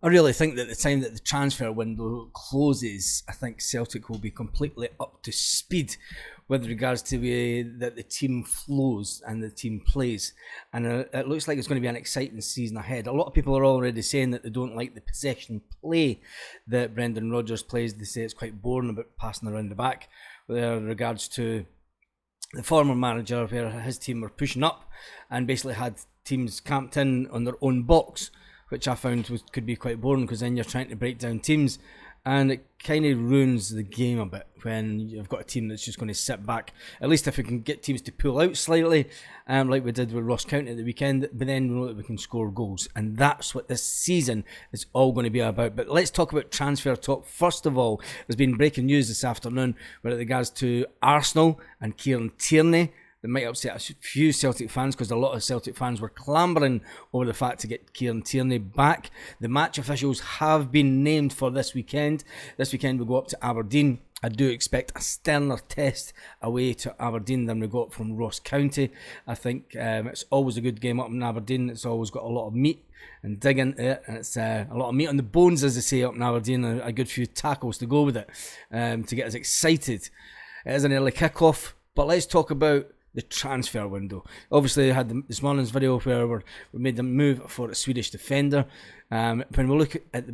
I really think that the time that the transfer window closes, I think Celtic will be completely up to speed with regards to the way that the team flows and the team plays. And it looks like it's going to be an exciting season ahead. A lot of people are already saying that they don't like the possession play that Brendan Rodgers plays. They say it's quite boring about passing around the back with regards to the former manager, where his team were pushing up and basically had teams camped in on their own box, which I found could be quite boring, because then you're trying to break down teams and it kind of ruins the game a bit when you've got a team that's just going to sit back. At least if we can get teams to pull out slightly, like we did with Ross County at the weekend, but then we know that we can score goals. And that's what this season is all going to be about. But let's talk about transfer talk. First of all, there's been breaking news this afternoon with regards to Arsenal and Kieran Tierney. It might upset a few Celtic fans, because a lot of Celtic fans were clambering over the fact to get Kieran Tierney back. The match officials have been named for this weekend. This weekend we go up to Aberdeen. I do expect a sterner test away to Aberdeen than we got from Ross County. I think it's always a good game up in Aberdeen. It's always got a lot of meat and dig into it, and it's a lot of meat on the bones, as they say up in Aberdeen, and a good few tackles to go with it to get us excited. It is an early kickoff, but let's talk about the transfer window. Obviously, I had this morning's video where we made the move for a Swedish defender. When we look at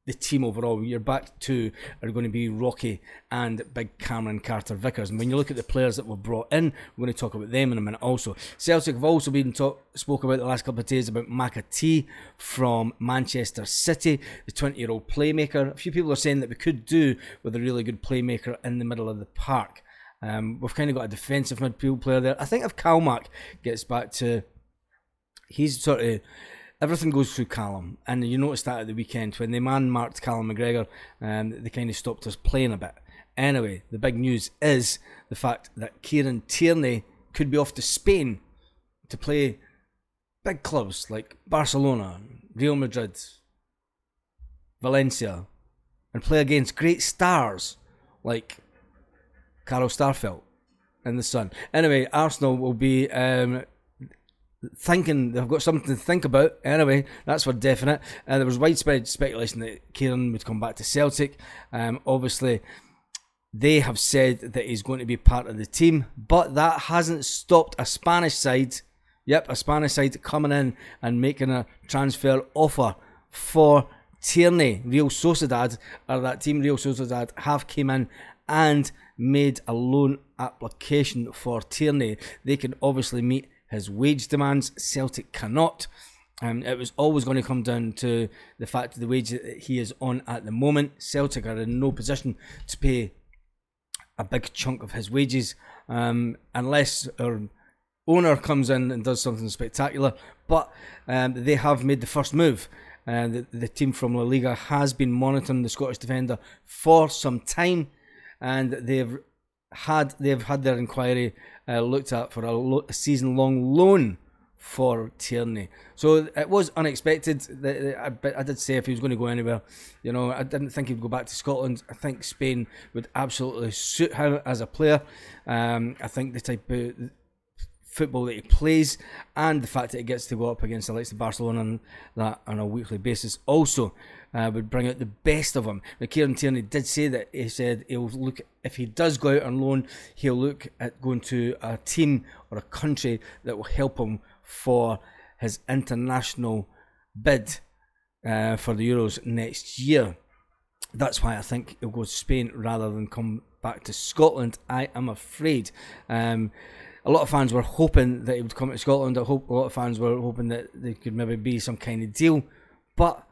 the team overall, your back two are going to be Rocky and big Cameron Carter-Vickers. And when you look at the players that were brought in, we're going to talk about them in a minute also. Celtic have also been spoke about the last couple of days about McAtee from Manchester City, the 20-year-old playmaker. A few people are saying that we could do with a really good playmaker in the middle of the park. We've kind of got a defensive midfield player there. I think if Calmac gets back to, he's sort of, everything goes through Callum, and you noticed that at the weekend when the man marked Callum McGregor, they kind of stopped us playing a bit. Anyway, the big news is the fact that Kieran Tierney could be off to Spain to play big clubs like Barcelona, Real Madrid, Valencia, and play against great stars like Carl Starfelt in the Sun. Anyway, Arsenal will be thinking they've got something to think about. Anyway, that's for definite. There was widespread speculation that Kieran would come back to Celtic. Obviously, they have said that he's going to be part of the team, but that hasn't stopped a Spanish side. Yep, a Spanish side coming in and making a transfer offer for Tierney. Real Sociedad, or that team Real Sociedad, have came in and made a loan application for Tierney. They can obviously meet his wage demands. Celtic cannot. It was always going to come down to the fact of the wage that he is on at the moment. Celtic are in no position to pay a big chunk of his wages unless our owner comes in and does something spectacular. But they have made the first move. The team from La Liga has been monitoring the Scottish defender for some time, and they've had their inquiry looked at for a season-long loan for Tierney. So it was unexpected. I did say if he was going to go anywhere, I didn't think he'd go back to Scotland. I think Spain would absolutely suit him as a player. I think the type of football that he plays, and the fact that he gets to go up against the likes of Barcelona and that on a weekly basis also would bring out the best of him. Now, Kieran Tierney did say that he said he'll look, if he does go out on loan, he'll look at going to a team or a country that will help him for his international bid for the Euros next year. That's why I think he'll go to Spain rather than come back to Scotland, I am afraid. A lot of fans were hoping that he would come to Scotland. A lot of fans were hoping that there could maybe be some kind of deal. But,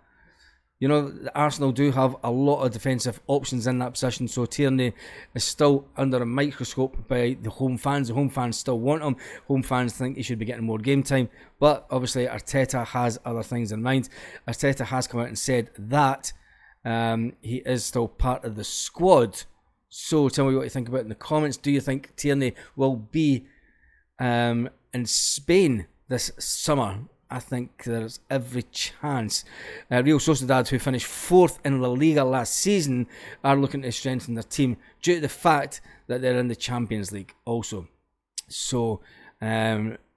Arsenal do have a lot of defensive options in that position. So Tierney is still under a microscope by the home fans. The home fans still want him. Home fans think he should be getting more game time. But obviously Arteta has other things in mind. Arteta has come out and said that he is still part of the squad. So tell me what you think about it in the comments. Do you think Tierney will be in Spain this summer? I think there's every chance. Real Sociedad, who finished 4th in La Liga last season, are looking to strengthen their team due to the fact that they're in the Champions League also. So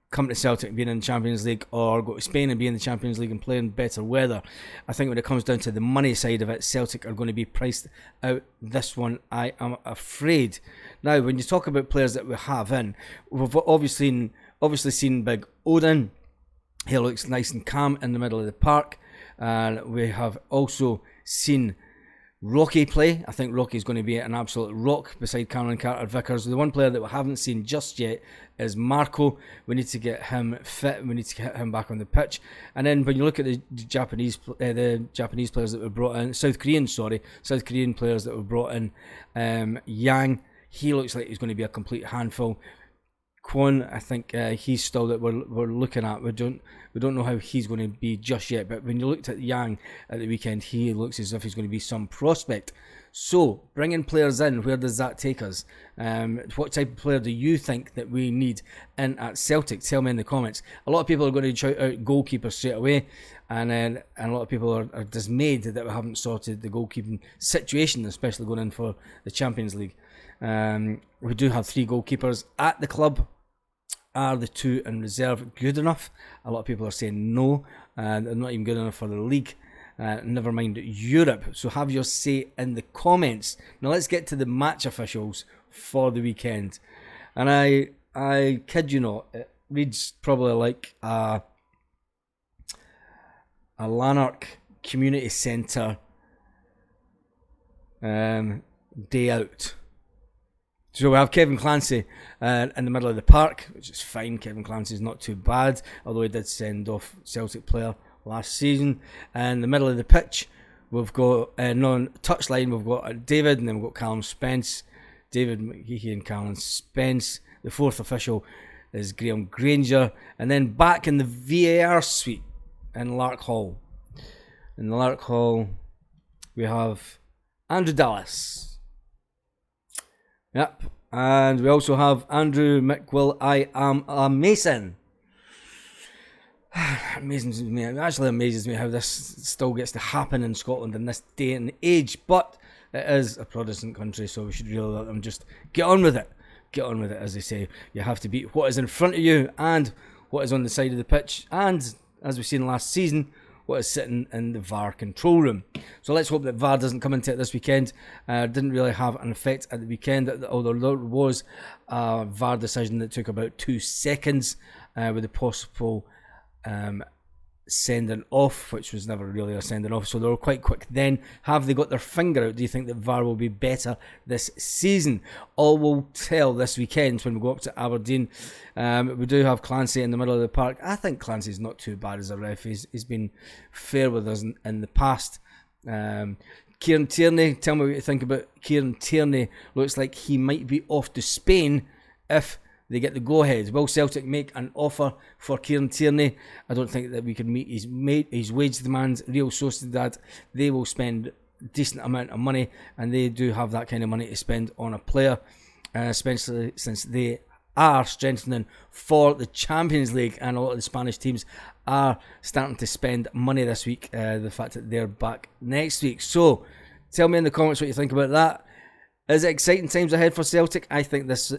come to Celtic and being in the Champions League, or go to Spain and be in the Champions League and play in better weather. I think when it comes down to the money side of it, Celtic are going to be priced out this one, I am afraid. Now, when you talk about players that we have in, we've obviously seen Big Odin. He looks nice and calm in the middle of the park. And we have also seen Rocky play. I think Rocky's going to be an absolute rock beside Cameron Carter-Vickers. The one player that we haven't seen just yet is Marco. We need to get him fit. We need to get him back on the pitch. And then when you look at the Japanese players that were brought in, South Korean players that were brought in, Yang, he looks like he's going to be a complete handful. Kwon, I think he's still that we're looking at. We don't know how he's going to be just yet. But when you looked at Yang at the weekend, he looks as if he's going to be some prospect. So bringing players in, where does that take us? What type of player do you think that we need in at Celtic? Tell me in the comments. A lot of people are going to shout out goalkeeper straight away, and a lot of people are dismayed that we haven't sorted the goalkeeping situation, especially going in for the Champions League. We do have 3 goalkeepers at the club. Are the 2 in reserve good enough? A lot of people are saying no, they're not even good enough for the league. Never mind Europe. So have your say in the comments. Now let's get to the match officials for the weekend. And I kid you not, it reads probably like a Lanark Community Centre day out. So we have Kevin Clancy in the middle of the park, which is fine. Kevin Clancy's not too bad, although he did send off Celtic player last season. And in the middle of the pitch, we've got touchline, we've got David, and then we've got Callum Spence. David McGeehee and Callum Spence. The 4th official is Graham Granger. And then back in the VAR suite in Lark Hall. In the Lark Hall, we have Andrew Dallas. Yep, and we also have Andrew McWill. I am a Mason. Amazes me. It actually amazes me how this still gets to happen in Scotland in this day and age. But it is a Protestant country, so we should really let them just get on with it. Get on with it, as they say. You have to beat what is in front of you and what is on the side of the pitch, and as we've seen last season, what is sitting in the VAR control room. So let's hope that VAR doesn't come into it this weekend. Didn't really have an effect at the weekend, although there was a VAR decision that took about 2 seconds with the possible sending off, which was never really a sending off, so they were quite quick then. Have they got their finger out? Do you think that VAR will be better this season? All will tell this weekend when we go up to Aberdeen. We do have Clancy in the middle of the park. I think Clancy's not too bad as a ref. He's been fair with us in the past. Kieran Tierney, tell me what you think about Kieran Tierney. Looks like he might be off to Spain if they get the go-ahead. Will Celtic make an offer for Kieran Tierney? I don't think that we can meet his wage demands. Real Sociedad, they will spend a decent amount of money, and they do have that kind of money to spend on a player, especially since they are strengthening for the Champions League, and a lot of the Spanish teams are starting to spend money this week. The fact that they're back next week. So tell me in the comments what you think about that. Is it exciting times ahead for Celtic? I think this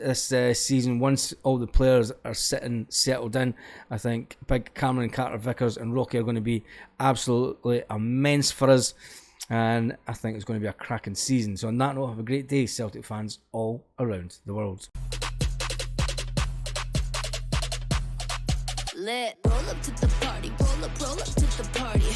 season, once all the players are settled in, I think Big Cameron Carter-Vickers and Rocky are going to be absolutely immense for us. And I think it's going to be a cracking season. So on that note, have a great day, Celtic fans all around the world. Lit. Roll up to the party, roll up to the party.